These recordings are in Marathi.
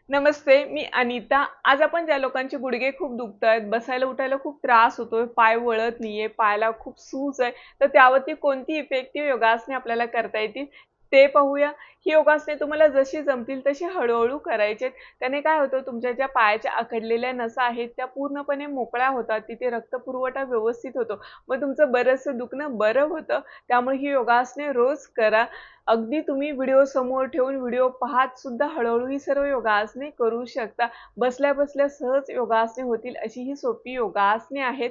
नमस्ते, मी अनिता. आज आपण ज्या लोकांचे गुडघे खूप दुखतायत, बसायला उठायला खूप त्रास होतोय, पाय वळत नाहीये, पायाला खूप सूज आहे, तर त्यावरती कोणती इफेक्टिव्ह योगासने आपल्याला करता येतील ते पाहूया. ही योगासने तुम्हाला जशी जमतील तशी हळूहळू करायचे. त्याने काय होतं, तुमच्या ज्या पायाच्या आखडलेल्या नसा आहेत त्या पूर्णपणे मोकळ्या होतात, तिथे रक्तपुरवठा व्यवस्थित होतो, मग तुमचं बरंचसं दुखणं बरं होतं. त्यामुळे ही योगासने रोज करा. अगदी तुम्ही व्हिडिओ समोर ठेवून व्हिडिओ पाहत सुद्धा हळूहळू ही सर्व योगासने करू शकता. बसल्या बसल्या सहज योगासने होतील अशी ही सोपी योगासने आहेत.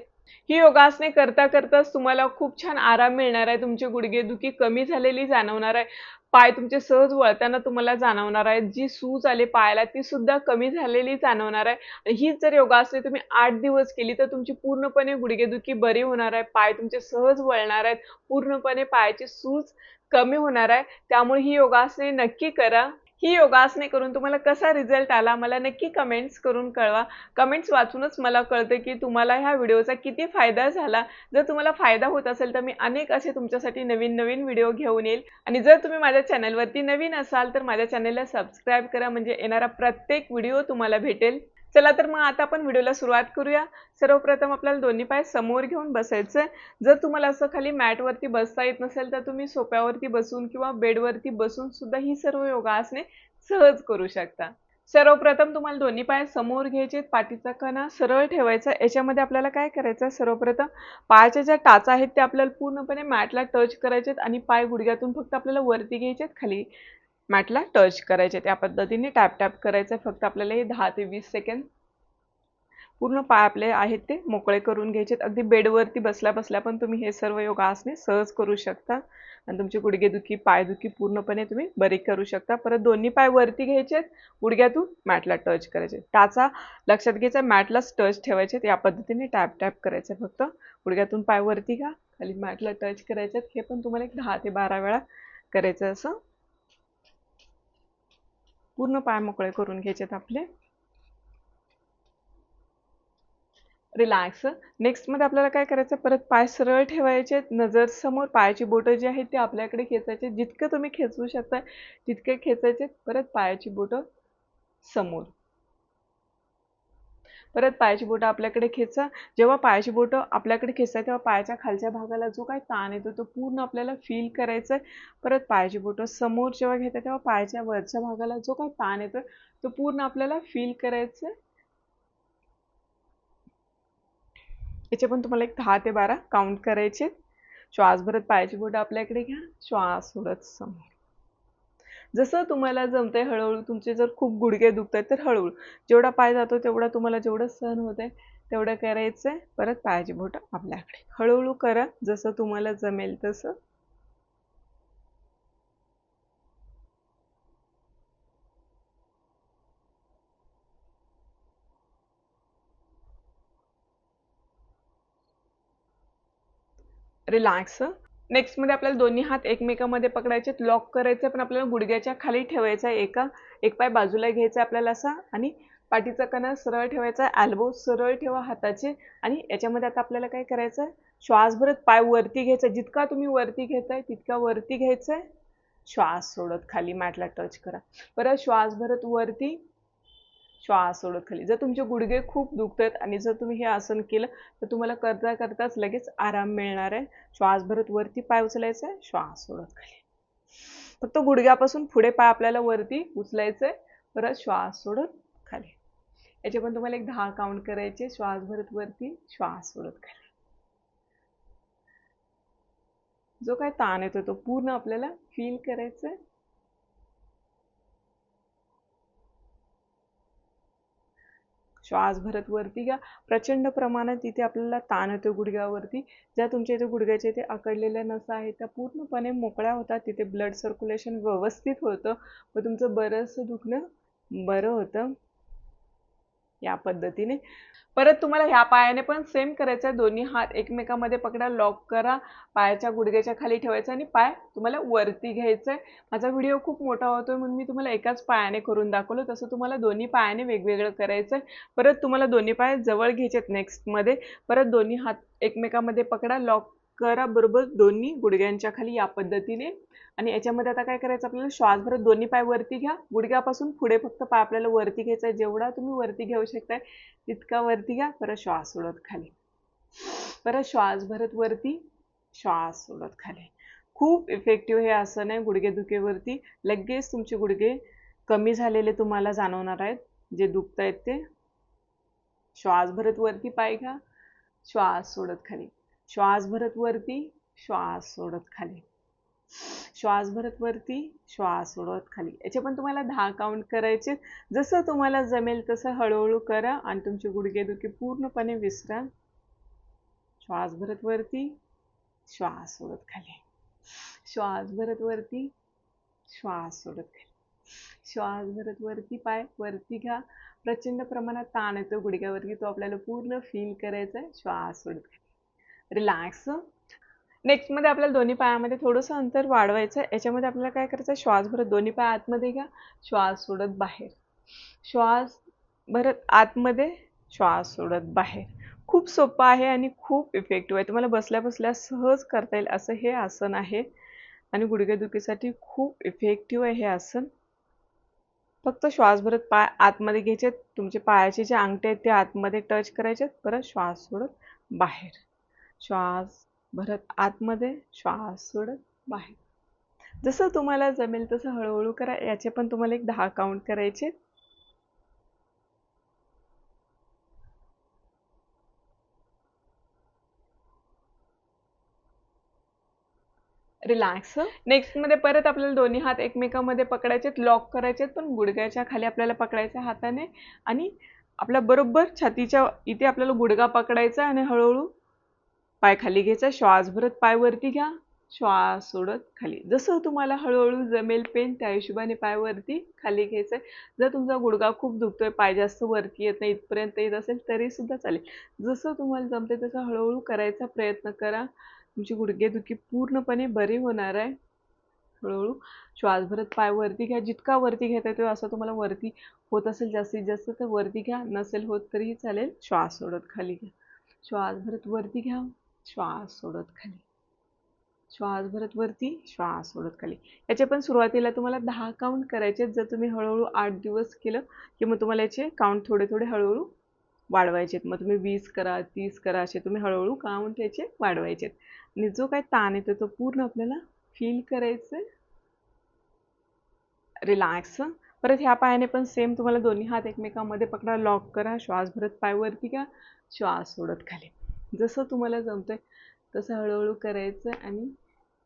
ही योगासने करता करताच तुम्हाला खूप छान आराम मिळणार आहे. तुमची गुडघेदुखी कमी झालेली जाणवणार आहे. पाय तुमचे सहज वळताना तुम्हाला जाणवणार आहे. जी सूज आली पायाला ती सुद्धा कमी झालेली जाणवणार आहे. आणि हीच जर योगासने तुम्ही 8 दिवस केली तर तुमची पूर्णपणे गुडघेदुखी बरी होणार आहे. पाय तुमचे सहज वळणार आहेत. पूर्णपणे पायाची सूज कमी होणार आहे. त्यामुळे ही योगासने नक्की करा. ही योगासने करून तुम्हाला कसा रिझल्ट आला मला नक्की कमेंट्स करून कळवा. कमेंट्स वाचूनच मला कळतं की तुम्हाला ह्या व्हिडिओचा किती फायदा झाला. जर तुम्हाला फायदा होत असेल तर मी अनेक असे तुमच्यासाठी नवीन नवीन व्हिडिओ घेऊन येईल. आणि जर तुम्ही माझ्या चॅनलवरती नवीन असाल तर माझ्या चॅनलला सबस्क्राईब करा, म्हणजे येणारा प्रत्येक व्हिडिओ तुम्हाला भेटेल. चला तर मग आता आपण व्हिडिओला सुरुवात करूया. सर्वप्रथम आपल्याला दोन्ही पाय समोर घेऊन बसायचं. जर तुम्हाला असं खाली मॅटवरती बसता येत नसेल तर तुम्ही सोफ्यावरती बसून किंवा बेडवरती बसून सुद्धा ही सर्व योगासने सहज करू शकता. सर्वप्रथम तुम्हाला दोन्ही पाय समोर घ्यायचे, पाठीचा कणा सरळ ठेवायचा. याच्यामध्ये आपल्याला काय करायचं, सर्वप्रथम पायाच्या ज्या टाचा आहेत त्या आपल्याला पूर्णपणे मॅटला टच करायचेत आणि पाय गुडघ्यातून फक्त आपल्याला वरती घ्यायचेत, खाली मॅटला टच करायचे. त्या पद्धतीने टॅप टॅप करायचं. फक्त आपल्याला हे 10 ते 20 सेकंद पूर्ण पाय आपले आहेत ते मोकळे करून घ्यायचे. अगदी बेडवरती बसल्या बसल्या पण तुम्ही हे सर्व योगासने सहज करू शकता आणि तुमची गुडघेदुखी पायदुखी पूर्णपणे तुम्ही बरी करू शकता. परत दोन्ही पाय वरती घ्यायचे, गुडघ्यातून मॅटला टच करायचे. टाचा लक्षात घ्यायचा, मॅटलाच टच ठेवायचे. या पद्धतीने टॅप टॅप करायचं. फक्त गुडघ्यातून पाय वरती घ्या, खाली मॅटला टच करायचे. हे पण तुम्हाला एक 10 ते 12 वेळा करायचं. असं पूर्ण पाय मोकळे करून घ्यायचेत आपले. रिलॅक्स. नेक्स्ट मध्ये आपल्याला काय करायचं, परत पाय सरळ ठेवायचे, नजर समोर. पायाची बोटं जी आहेत ती आपल्याकडे खेचायचे, जितकं तुम्ही खेचू शकता तितके खेचायचे. परत पायाची बोटं समोर. परत पायाची बोटं आपल्याकडे खेचा. जेव्हा पायाची बोटं आपल्याकडे खेचताय तेव्हा पायाच्या खालच्या भागाला जो काही ताण येतो तो पूर्ण आपल्याला फील करायचा आहे. परत पायाची बोटं समोर जेव्हा घेताय तेव्हा पायाच्या वरच्या भागाला जो काही ताण येतोय तो पूर्ण आपल्याला फील करायचा आहे. याचे पण तुम्हाला एक 10 ते 12 काउंट करायचे. श्वास भरत पायाची बोटं आपल्याकडे घ्या, श्वास सोडत समोर. जसं तुम्हाला जमतंय हळूहळू. तुमचे जर खूप गुडघे दुखत आहेत तर हळूहळू जेवढा पाय जातो तेवढा तुम्हाला जेवढं सहन होत आहे तेवढं करायचंय. परत पायाची बोटं आपल्याकडे हळूहळू करा, जसं तुम्हाला जमेल तसं. रिलॅक्स. नेक्स्ट मध्ये आपल्याला दोन्ही हात एकमेकांमध्ये पकडायचे, लॉक करायचे, पण आपल्याला गुडघ्याच्या खाली ठेवायचा आहे. एक पाय बाजूला घ्यायचा आपल्याला असा आणि पाठीचा कणा सरळ ठेवायचा. एल्बो सरळ ठेवा हाताचे. आणि याच्यामध्ये आता आपल्याला काय करायचं, श्वास भरत पाय वरती घ्यायचा. जितका तुम्ही वरती घेताय तितका वरती घ्यायचा. श्वास सोडत खाली मॅटला टच करा. परत श्वास भरत वरती, श्वास सोडत खाली. जर तुमचे गुडघे खूप दुखतात आणि जर तुम्ही हे आसन केलं तर तुम्हाला करता करताच लगेच आराम मिळणार आहे. श्वास भरत वरती पाय उचलायचा आहे, श्वास सोडत खाली. फक्त गुडघ्यापासून पुढे पाय आपल्याला वरती उचलायचे. परत श्वास सोडत खाली. याचे पण तुम्हाला एक 10 काउंट करायचे. श्वास भरत वरती, श्वास सोडत खाली. जो काय ताण येतो तो पूर्ण आपल्याला फील करायचा आहे. श्वास भरत वरती घ्या. प्रचंड प्रमाणात तिथे आपल्याला ताण येतो गुडघ्यावरती. ज्या तुमच्या इथे गुडघ्याच्या इथे अकडलेल्या नसा आहेत त्या पूर्णपणे मोकळ्या होतात. तिथे ब्लड सर्क्युलेशन व्यवस्थित होतं व तुमचं बरंचसं दुखणं बरं होतं या पद्धतीने. परत तुम्हाला ह्या पायाने पण सेम करायचं आहे. दोन्ही हात एकमेकांमध्ये पकडा, लॉक करा, पायाच्या गुडघ्याच्या खाली ठेवायचा आणि पाय तुम्हाला वरती घ्यायचा आहे. माझा व्हिडिओ खूप मोठा होतोय म्हणून मी तुम्हाला एकाच पायाने करून दाखवलं. तसं तुम्हाला दोन्ही पायाने वेगवेगळं करायचं आहे. परत तुम्हाला दोन्ही पाय जवळ घ्यायचेत नेक्स्टमध्ये. परत दोन्ही हात एकमेकांमध्ये पकडा, लॉक करा बरोबर दोन्ही गुडघ्यांच्या खाली या पद्धतीने. आणि याच्यामध्ये आता काय करायचं आपल्याला, श्वास भरत दोन्ही पाय वरती घ्या. गुडघ्यापासून पुढे फक्त पाय आपल्याला वरती घ्यायचा आहे. जेवढा तुम्ही वरती घेऊ शकताय तितका वरती घ्या. परत श्वास सोडत खाली. परत श्वास भरत वरती, श्वास सोडत खाली. खूप इफेक्टिव्ह हे आसन आहे गुडघेदुखीवरती. लगेच तुमचे गुडघे कमी झालेले तुम्हाला जाणवणार आहेत, जे दुखतायत ते. श्वास भरत वरती पाय घ्या, श्वास सोडत खाली. श्वास भरत वरती, श्वास सोडत खाली. श्वास भरत वरती, श्वास सोडत खाली. याचे पण तुम्हाला 10 काउंट करायचे. जसं तुम्हाला जमेल तसं हळूहळू करा आणि तुमचे गुडघेदुखी पूर्णपणे विसरा. श्वास भरत वरती, श्वास सोडत खाली. श्वास भरत वरती, श्वास सोडत खाली. श्वास भरत वरती, पाय वरती घ्या. प्रचंड प्रमाणात ताण येतो गुडघ्यावरती, तो आपल्याला पूर्ण फील करायचा आहे. श्वास सोडत खाली. रिलॅक्स. नेक्स्ट मध्ये आपल्याला दोन्ही पायामध्ये थोडंसं अंतर वाढवायचं आहे. याच्यामध्ये आपल्याला काय करायचं आहे, श्वास भरत दोन्ही पाय आतमध्ये घ्या, श्वास सोडत बाहेर. श्वास भरत आतमध्ये, श्वास सोडत बाहेर. खूप सोपं आहे आणि खूप इफेक्टिव्ह आहे. तुम्हाला बसल्या बसल्या सहज करता येईल असं हे आसन आहे आणि गुडघेदुखीसाठी खूप इफेक्टिव्ह आहे हे आसन. फक्त श्वास भरत पाय आतमध्ये घ्यायचे. तुमचे पायाचे जे अंगठे आहेत ते आतमध्ये टच करायचे. परत श्वास सोडत बाहेर. श्वास भरत आतमध्ये, श्वास सोडत बाहेर. जसं तुम्हाला जमेल तसं हळूहळू करा. याचे पण तुम्हाला एक 10 काउंट करायचे. रिलॅक्स. नेक्स्ट मध्ये परत आपल्याला दोन्ही हात एकमेकांमध्ये पकडायचे, लॉक करायचे, पण गुडघ्याच्या खाली आपल्याला पकडायचे हाताने आणि आपल्या बरोबर छातीच्या इथे आपल्याला गुडघा पकडायचा आणि हळूहळू पाय खाली घ्यायचा. श्वास भरत पाय वरती घ्या, श्वास सोडत खाली. जसं तुम्हाला हळूहळू जमेल पेन त्या हिशोबाने पाय वरती खाली घ्यायचं. जर तुमचा गुडघा खूप दुखतोय, पाय जास्त वरती येत नाही, इथपर्यंत येत असेल तरी सुद्धा चालेल. जसं तुम्हाला जमते तसं हळूहळू करायचा प्रयत्न करा. तुमची गुडघेदुखी पूर्णपणे बरी होणार आहे. हळूहळू श्वास भरत पाय वरती घ्या. जितका वरती घेता येतो असं तुम्हाला वरती होत असेल जास्तीत जास्त तर वरती घ्या, नसेल होत तरीही चालेल. श्वास सोडत खाली घ्या. श्वास भरत वरती घ्या, श्वास सोडत खाली. श्वास भरत वरती, श्वास सोडत खाली. याचे पण सुरुवातीला तुम्हाला 10 काउंट करायचे. जर तुम्ही हळूहळू 8 दिवस केलं की मग तुम्हाला याचे काउंट थोडे थोडे हळूहळू वाढवायचे. मग तुम्ही 20 करा, 30 करा, असे तुम्ही हळूहळू काउंट याचे वाढवायचे. आणि जो काय ताण येतो तो पूर्ण आपल्याला फील करायचं. रिलॅक्स. परत ह्या पायाने पण सेम तुम्हाला दोन्ही हात एकमेकांमध्ये पकडा, लॉक करा. श्वास भरत पाय वरती घ्या, श्वास सोडत खाली. जसं तुम्हाला जमतंय तसं हळूहळू करायचं आणि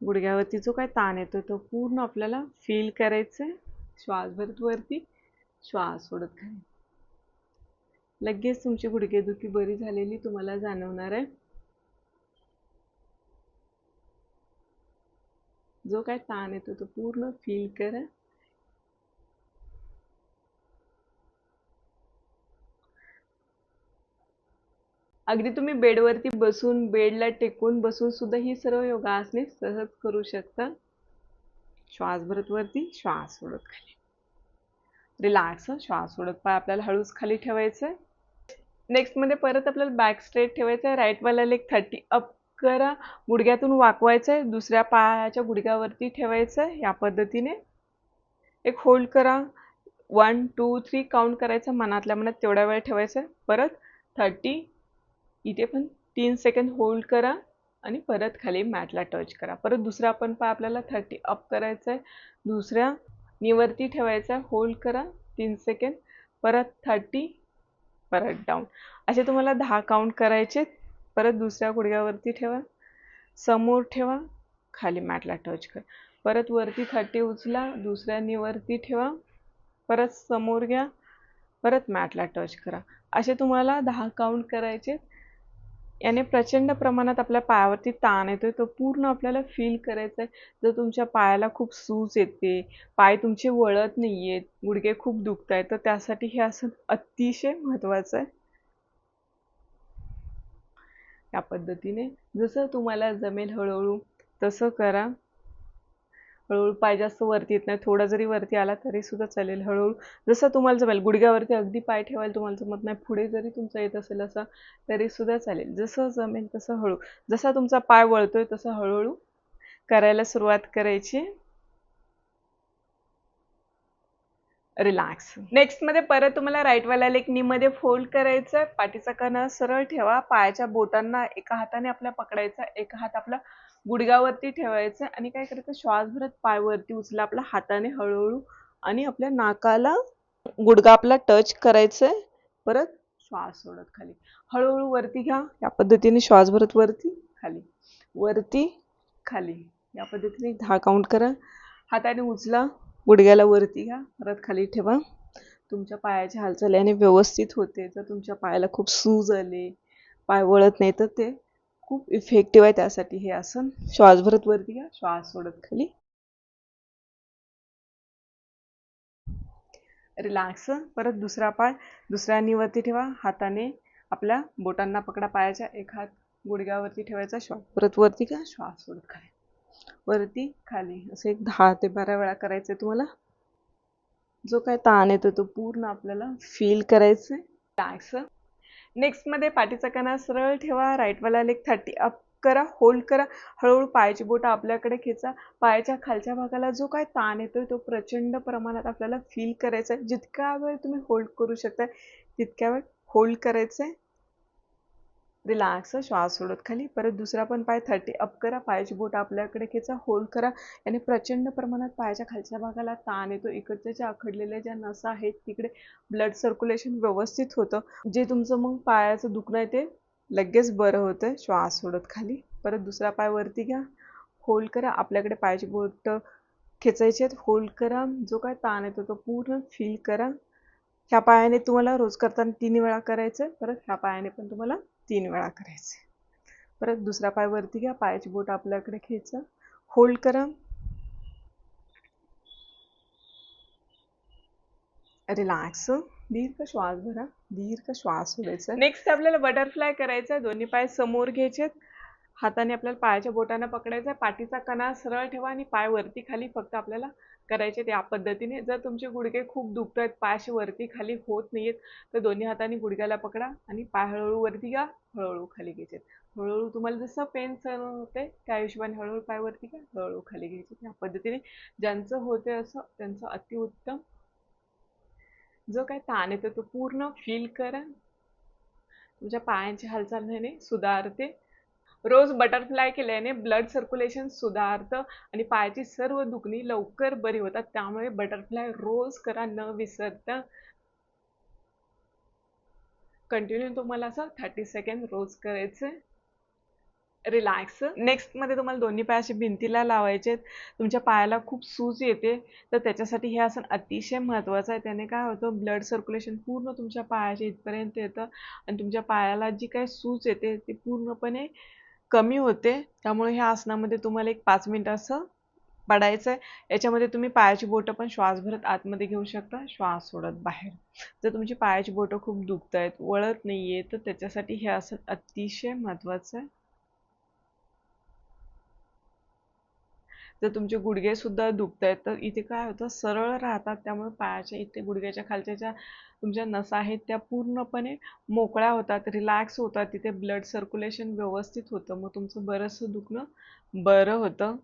गुडघ्यावरती जो काय ताण येतो तो पूर्ण आपल्याला फील करायचं. श्वास भरत वरती, श्वास सोडत खाली. लगेच तुमची गुडघेदुखी बरी झालेली तुम्हाला जाणवणार आहे. जो काय ताण येतो तो पूर्ण फील करा. अगदी तुम्ही बेडवरती बसून, बेडला टेकून बसून सुद्धा ही सर्व योगासने सहज करू शकता. श्वास भरत वरती, श्वास सोडत खाली. रिलॅक्स. श्वास सोडत पाय आपल्याला हळूच खाली ठेवायचं. नेक्स्ट मध्ये परत आपल्याला बॅक स्ट्रेट ठेवायचं आहे. राईट वाला लेग 30 अप करा. गुडघ्यातून वाकवायचं आहे. दुसऱ्या पायाच्या गुडघ्यावरती ठेवायचं आहे. या पद्धतीने एक होल्ड करा. 1 2 3 काउंट करायचं. मनातल्या मनात तेवढा वेळ ठेवायचं. परत 30. इथे पण 3 सेकंद होल्ड करा आणि परत खाली मॅटला टच करा. परत दुसरा पण पाय आपल्याला 30 अप करायचं आहे. दुसऱ्या निवरती ठेवायचा, होल्ड करा 3 सेकंद. परत 30, परत डाऊन. असे तुम्हाला 10 काउंट करायचे. परत दुसऱ्या गुडघ्यावरती ठेवा, समोर ठेवा, खाली मॅटला टच करा. परत वरती 30 उचला, दुसऱ्या निवरती ठेवा, परत समोर घ्या, परत मॅटला टच करा. असे तुम्हाला 10 काउंट करायचे. याने प्रचंड प्रमाणात आपल्या पायावरती ताण येतोय तो पूर्ण आपल्याला फील करायचा आहे. जर तुमच्या पायाला खूप सूज येते, पाय तुमचे वळत नाहीयेत, गुडघे खूप दुखत आहेत, तर त्यासाठी हे आसन अतिशय महत्त्वाचं आहे. या पद्धतीने जसं तुम्हाला जमेल हळूहळू तसं करा. हळूहळू पाय जास्त वरती येत नाही, थोडा जरी वरती आला तरी सुद्धा चालेल. हळूहळू जसं तुम्हाला जमेल, गुडघ्यावरती अगदी पाय ठेवायला तुम्हाला जमत नाही, पुढे जरी तुमचा येत असेल असं तरी सुद्धा चालेल. जसं जमेल तसं हळू, जसा तुमचा पाय वळतोय तसं हळूहळू करायला सुरुवात करायची. रिलॅक्स. नेक्स्ट मध्ये परत तुम्हाला राईट वाला लेग नी मध्ये फोल्ड करायचं, पाठीचा कणा सरळ ठेवा, पायाच्या बोटांना एका हाताने आपल्या पकडायचा, एका हात आपला गुडघ्यावरती ठेवायचं आणि काय करायचं, श्वास भरत पाय वरती उचला आपल्या हाताने हळूहळू आणि आपल्या नाकाला गुडघा आपला टच करायचंय. परत श्वास सोडत खाली हळूहळू वरती घ्या. या पद्धतीने श्वास भरत वरती खाली वरती खाली, या पद्धतीने 10 काउंट करा. हाताने उचला, गुडघ्याला वरती घ्या, परत खाली ठेवा. तुमच्या पायाच्या हालचालीने व्यवस्थित होते. जर तुमच्या पायाला खूप सूज आले, पाय वळत नाही, तर ते खूप इफेक्टिव्ह आहे. त्यासाठी हे आसन श्वास भरत वरती घ्या, श्वास सोडत खाली. रिलॅक्स. परत दुसरा पाय दुसऱ्या नी वरती ठेवा, हाताने आपल्या बोटांना पकडा, पायाच्या एक हात गुडघ्यावरती ठेवायचा, श्वास परत वरती घ्या, श्वास सोडत खाली वरती खाली. असे 10 ते 12 वेळा करायचे तुम्हाला. जो काय ताण येतो तो पूर्ण आपल्याला फील करायचं. रिलॅक्स. नेक्स्ट मध्ये पाठीचा कणा सरळ ठेवा, राईट वाला लेग 30 अप करा, होल्ड करा, हळूहळू पायाची बोटं आपल्याकडे खेचा. पायाच्या खालच्या भागाला जो काय ताण येतोय तो प्रचंड प्रमाणात आपल्याला फील करायचा आहे. जितका वेळ तुम्ही होल्ड करू शकता तितक्या वेळ होल्ड करायचंय. रिलॅक्स. श्वास सोडत खाली. परत दुसरा पण पाय 30 अप करा, पायाची बोट आपल्याकडे खेचा, होल्ड करा. आणि प्रचंड प्रमाणात पायाच्या खालच्या भागाला ताण येतो, इकडच्या ज्या आखडलेल्या ज्या नसा आहेत तिकडे ब्लड सर्क्युलेशन व्यवस्थित होतं. जे तुमचं मग पायाचं दुखणं आहे ते लगेच बरं होतं. श्वास सोडत खाली. परत दुसरा पाय वरती घ्या, होल्ड करा, आपल्याकडे पायाची बोट खेचायची आहेत, होल्ड करा. जो काय ताण येतो तो पूर्ण फील करा. ह्या पायाने तुम्हाला रोज करताना 3 वेळा करायचं. परत ह्या पायाने पण तुम्हाला 3 वेळा करायचे. परत दुसरा पाय वरती घ्या, पायाची बोट आपल्याकडे खेचा, होल्ड करा. रिलॅक्स. दीर्घ श्वास भरा, दीर्घ श्वास सोडायचा. नेक्स्ट आपल्याला बटरफ्लाय करायचा. दोन्ही पाय समोर घ्यायचे, हाताने आपल्याला पायाच्या बोटांना पकडायचा, पाठीचा कणा सरळ ठेवा आणि पाय वरती खाली फक्त आपल्याला करायचे त्या पद्धतीने. जर तुमचे गुडघे खूप दुखत आहेत, पायाशी वरती खाली होत नाहीयेत, तर दोन्ही हाताने गुडघ्याला पकडा आणि पाय हळूहळू वरती घ्या, हळूहळू खाली घ्यायचे. हळूहळू तुम्हाला जसं पेन सहन होते त्या हिशोबाने हळूहळू पाय वरती घ्या, हळूहळू खाली घ्यायचे. त्या पद्धतीने ज्यांचं होते असं त्यांचं अतिउत्तम. जो काय ताण येतो तो पूर्ण फील करा. तुमच्या पायांची हालचाल सुधारते. रोज बटरफ्लाय केल्याने ब्लड सर्क्युलेशन सुधारतं आणि पायाची सर्व दुखणी लवकर बरी होतात. त्यामुळे बटरफ्लाय रोज करा न विसरता. कंटिन्यू तुम्हाला असं 30 सेकंड रोज करायचं. रिलॅक्स. नेक्स्ट मध्ये तुम्हाला दोन्ही पाय असे भिंतीला लावायचे. तुमच्या पायाला खूप सूज येते तर त्याच्यासाठी हे आसन अतिशय महत्त्वाचं आहे. त्याने काय होतं, ब्लड सर्क्युलेशन पूर्ण तुमच्या पायाच्या इथपर्यंत येतं आणि तुमच्या पायाला जी काही सूज येते ती पूर्णपणे कमी होते. त्यामुळे ह्या आसनामध्ये तुम्हाला एक 5 मिनिटं असं पडायचं आहे. याच्यामध्ये तुम्ही पायाची बोटं पण श्वास भरत आतमध्ये घेऊ शकता, श्वास सोडत बाहेर. जर तुमची पायाची बोटं खूप दुखत आहेत, वळत नाहीये, तर त्याच्यासाठी हे आसन अतिशय महत्त्वाचं आहे. जर तुमचे गुडघे सुद्धा दुखत आहेत तर इथे काय होतं, सरळ राहतात, त्यामुळे पायाच्या इथे गुडघ्याच्या खालच्या ज्या तुमच्या नसा आहेत त्या पूर्णपणे मोकळ्या होतात, रिलॅक्स होतात. तिथे ब्लड सर्क्युलेशन व्यवस्थित होतं, मग तुमचं बरंचसं दुखणं बरं होतं.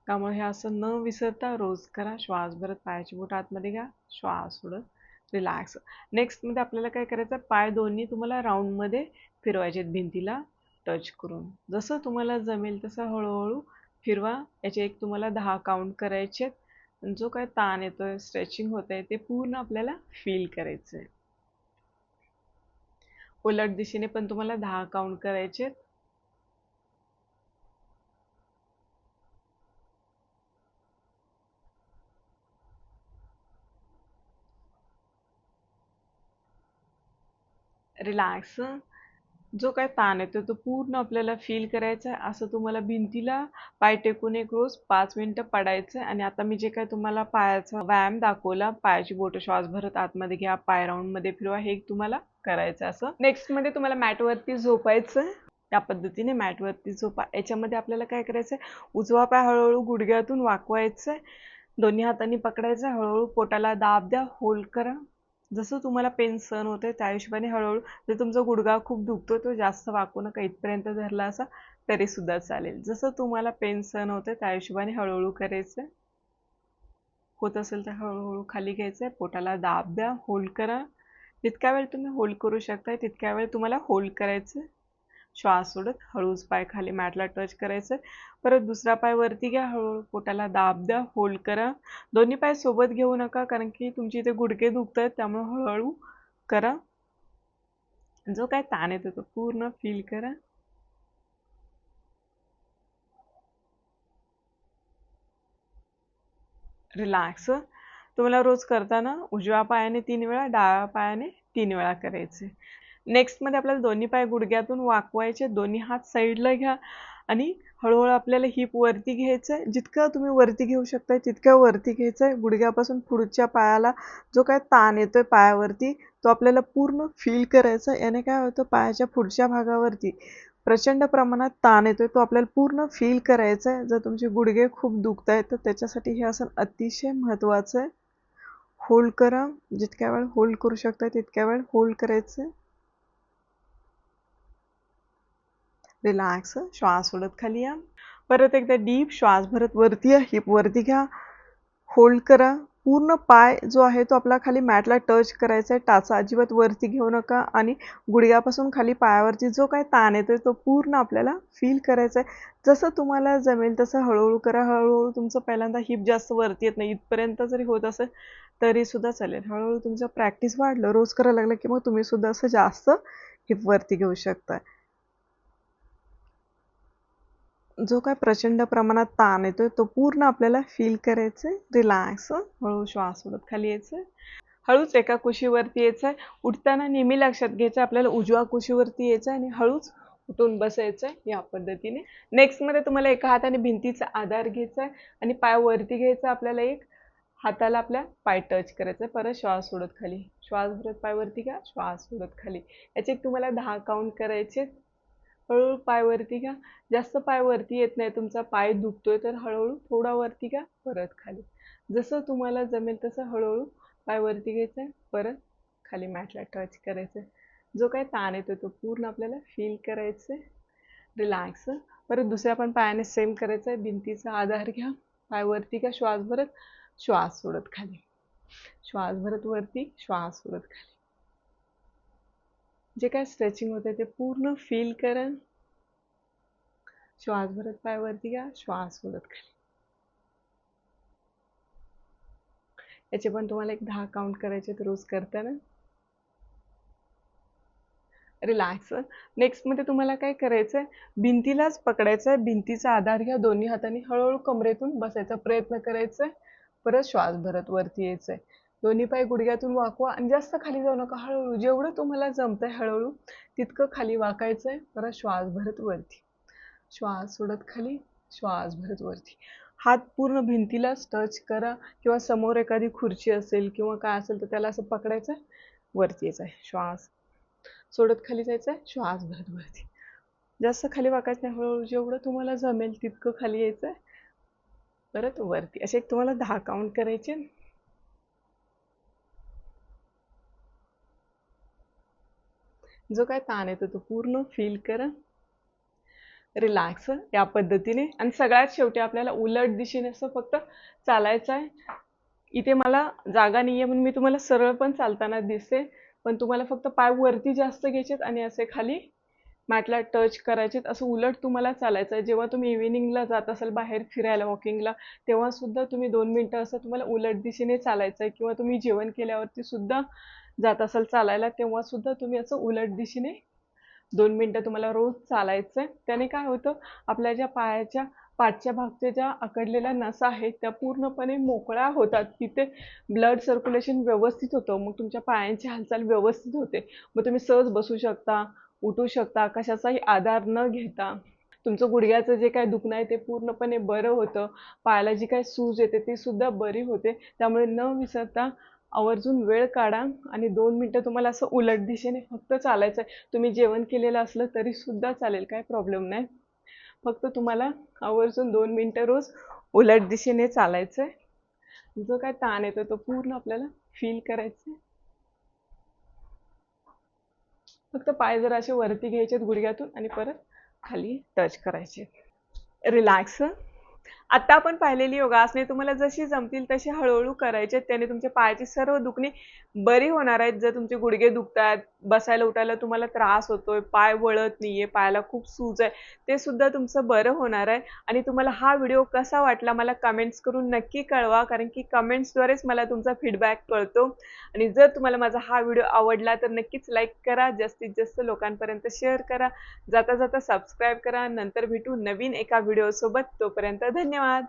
त्यामुळे हे असं न विसरता रोज करा. श्वास भरत पायाची बोट आतमध्ये घ्या, श्वास सोडत रिलॅक्स. नेक्स्ट मध्ये आपल्याला काय करायचं, पाय दोन्ही तुम्हाला राऊंडमध्ये फिरवायचे भिंतीला टच करून. जसं तुम्हाला जमेल तसं हळूहळू फिरवा. याचे एक तुम्हाला 10 काउंट करायचे. जो काय ताण येतोय, स्ट्रेचिंग होत आहे, ते पूर्ण आपल्याला फील करायचं आहे. उलट दिशेने पण तुम्हाला 10 काउंट करायचे. रिलॅक्स. जो काय ताण येतो तो पूर्ण आपल्याला फील करायचा आहे. असं तुम्हाला भिंतीला पाय टेकून एक रोज 5 मिनिटं पडायचं. आणि आता मी जे काय तुम्हाला पायाचा व्यायाम दाखवला, पायाची बोटं श्वास भरत आतमध्ये घ्या, पाय राऊंड मध्ये फिरवा, हे तुम्हाला करायचं. असं नेक्स्ट मध्ये तुम्हाला मॅटवरती झोपायचं. त्या पद्धतीने मॅटवरती झोपा. याच्यामध्ये आपल्याला काय करायचं आहे, उजवा पाय हळूहळू गुडघ्यातून वाकवायचा आहे, दोन्ही हातांनी पकडायचं, हळूहळू पोटाला दाब द्या, होल्ड करा. जसं तुम्हाला पेन सहन होते त्या हिशोबाने हळूहळू, जर तुमचा गुडघा खूप दुखतो तो जास्त वाकू नका, इथपर्यंत धरला असा तरी सुद्धा चालेल. जसं तुम्हाला पेन सहन होते त्या हिशोबाने हळूहळू करायचं. होत असेल तर हळूहळू खाली घ्यायचं, पोटाला दाब द्या, होल्ड करा. जितक्या वेळ तुम्ही होल्ड करू शकता तितक्या वेळ तुम्हाला होल्ड करायचं. श्वास सोडत हळूच पाय खाली मॅटला टच करायचं. परत दुसरा पाय वरती घ्या, हळूहळू पोटाला दाब द्या, होल्ड करा. दोन्ही पाय सोबत घेऊ नका कारण की तुमची इथे गुडघे दुखतात, त्यामुळे हळूहळू करा. जो काय ताण येतो तो पूर्ण फील करा. रिलॅक्स. तुम्हाला रोज करताना उजव्या पायाने 3 वेळा, डाव्या पायाने 3 वेळा करायचे. नेक्स्ट मध्ये आपल्याला दोन्ही पाय गुडघ्यातून वाकवायचे, दोन्ही हात साईडला घ्या आणि हळूहळू आपल्याला हिप वरती घ्यायचंय. जितकं तुम्ही वरती घेऊ शकताय तितकं वरती घ्यायचंय. गुडघ्यापासून पुढच्या पायाला जो काय ताण येतोय पायावरती तो आपल्याला पूर्ण फील करायचा. याने काय होतं, पायाच्या पुढच्या भागावरती प्रचंड प्रमाणात ताण येतोय तो आपल्याला पूर्ण फील करायचा आहे. जर तुमचे गुडघे खूप दुखत आहेत तर त्याच्यासाठी हे आसन अतिशय महत्त्वाचं आहे. होल्ड करा, जितक्या वेळ होल्ड करू शकता तितक्या वेळ होल्ड करायचं. रिलॅक्स. श्वास सोडत खाली या. परत एकदा डीप श्वास भरत वरती या, हिप वरती घ्या, होल्ड करा. पूर्ण पाय जो आहे तो आपला खाली मॅटला टच करायचा आहे. टाचा अजिबात वरती घेऊ नका आणि गुडघ्यापासून खाली पायावरती जो काय ताण येतोय तो पूर्ण आपल्याला फील करायचा आहे. जसं तुम्हाला जमेल तसं हळूहळू करा. हळूहळू तुमचं पहिल्यांदा हिप जास्त वरती येत नाही, इथपर्यंत जरी होत असेल तरी सुद्धा चालेल. हळूहळू तुमचं प्रॅक्टिस वाढलं, रोज करायला लागलं की मग तुम्ही सुद्धा असं जास्त हिप वरती घेऊ शकता. जो काय प्रचंड प्रमाणात ताण येतोय तो पूर्ण आपल्याला फील करायचंय. रिलॅक्स. हळू श्वास सोडत खाली यायचं. हळूच एका कुशीवरती यायचंय. उठताना नेहमी लक्षात घ्यायचं आपल्याला उजव्या कुशीवरती यायचं आणि हळूच उठून बसायचंय या पद्धतीने. नेक्स्ट मध्ये तुम्हाला एका हाताने भिंतीचा आधार घ्यायचा आहे आणि पाय वरती घ्यायचा. आपल्याला एक हाताला आपल्या पाय टच करायचा. परत श्वास सोडत खाली, श्वास भरत पाय वरती घ्या, श्वास सोडत खाली. याचे तुम्हाला 10 काउंट करायचे. हळूहळू पाय वरती घ्या. जास्त पाय वरती येत नाही, तुमचा पाय दुखतोय तर हळूहळू थोडा वरती घ्या, परत खाली. जसं तुम्हाला जमेल तसं हळूहळू पाय वरती घ्यायचं, परत खाली मॅटला टच करायचं. जो काय ताण येतो तो पूर्ण आपल्याला फील करायचं. रिलॅक्स. परत दुसऱ्या पण पायाने सेम करायचं आहे. भिंतीचा आधार घ्या, पाय वरती घ्या, श्वास भरत, श्वास सोडत खाली, श्वास भरत वरती, श्वास सोडत खाली. जे काय स्ट्रेचिंग होते ते पूर्ण फील करा. श्वास भरत पाय वरती घ्या, श्वास सोडत खाली. याचे पण तुम्हाला एक 10 काउंट करायचे रोज करताना. रिलॅक्स. नेक्स्ट मध्ये तुम्हाला काय करायचंय, भिंतीलाच पकडायचंय. भिंतीचा आधार घ्या, दोन्ही हातांनी हळूहळू कमरेतून बसायचा प्रयत्न करायचा. परत श्वास भरत वरती यायचंय. दोन्ही पाय गुडघ्यातून वाकवा आणि जास्त खाली जाऊ नका. हळूहळू जेवढं तुम्हाला जमतंय हळूहळू तितकं खाली वाकायचंय. परत श्वास भरत वरती, श्वास सोडत खाली, श्वास भरत वरती. हात पूर्ण भिंतीलाच टच करा किंवा समोर एखादी खुर्ची असेल किंवा काय असेल तर त्याला असं पकडायचं, वरती यायचं आहे. श्वास सोडत खाली जायचं, श्वास भरत वरती. जास्त खाली वाकायचं नाही, हळूहळू जेवढं तुम्हाला जमेल तितकं खाली यायचं, परत वरती. असे एक तुम्हाला 10 काउंट करायचे. जो काय ताण येतो तो पूर्ण फील करा. रिलॅक्स या पद्धतीने. आणि सगळ्यात शेवटी आपल्याला उलट दिशेने असं फक्त चालायचं आहे. इथे मला जागा नाहीये म्हणून मी तुम्हाला सरळ पण चालताना दिसते, पण तुम्हाला फक्त पाय वरती जास्त घ्यायचेत आणि असे खाली मॅटला टच करायचेत. असं उलट तुम्हाला चालायचं आहे. जेव्हा तुम्ही इव्हिनिंगला जात असाल बाहेर फिरायला वॉकिंगला, तेव्हा सुद्धा तुम्ही 2 मिनिटं असं तुम्हाला उलट दिशेने चालायचं आहे. किंवा तुम्ही जेवण केल्यावरती सुद्धा जात असाल चालायला, तेव्हा सुद्धा तुम्ही असं उलट दिशेने 2 मिनिटं तुम्हाला रोज चालायचं आहे. त्याने काय होतं, आपल्या ज्या पायाच्या पाठच्या भागच्या ज्या आकडलेल्या नसा आहेत त्या पूर्णपणे मोकळ्या होतात. तिथे ब्लड सर्क्युलेशन व्यवस्थित होतं. मग तुमच्या पायांची हालचाल व्यवस्थित होते. मग तुम्ही सहज बसू शकता, उठू शकता, कशाचाही आधार न घेता. तुमचं गुडघ्याचं जे काय दुखणं आहे ते पूर्णपणे बरं होतं. पायाला जी काही सूज येते ती सुद्धा बरी होते. त्यामुळे न विसरता आवर्जून वेळ काढा आणि 2 मिनिटं तुम्हाला असं उलट दिशेने फक्त चालायचं आहे. तुम्ही जेवण केलेलं असलं तरी सुद्धा चालेल, काय प्रॉब्लेम नाही. फक्त तुम्हाला आवर्जून 2 मिनिटं रोज उलट दिशेने चालायचंय. जो काय ताण येतो तो पूर्ण आपल्याला फील करायचा. फक्त पाय जर असे वरती घ्यायचे गुडघ्यातून आणि परत खाली टच करायचे. रिलॅक्स. आता आपण पाहिलेली योगासने तुम्हाला जशी जमतील तशी हळूहळू करायचे. त्याने तुमच्या पायाची सर्व दुखणी बरी होणार आहेत. जर तुमचे गुडघे दुखतात, बसायला उठायला तुम्हाला त्रास होतोय, पाय वळत नाहीये, पायाला खूप सूज आहे, ते सुद्धा तुमचं बरं होणार आहे. आणि तुम्हाला हा व्हिडिओ कसा वाटला मला कमेंट्स करून नक्की कळवा, कारण की कमेंट्सद्वारेच मला तुमचा फीडबॅक कळतो. आणि जर तुम्हाला माझा हा व्हिडिओ आवडला तर नक्कीच लाईक करा, जास्तीत जास्त लोकांपर्यंत शेअर करा, जाता जाता सबस्क्राईब करा. नंतर भेटू नवीन एका व्हिडिओसोबत. तोपर्यंत धन्यवाद.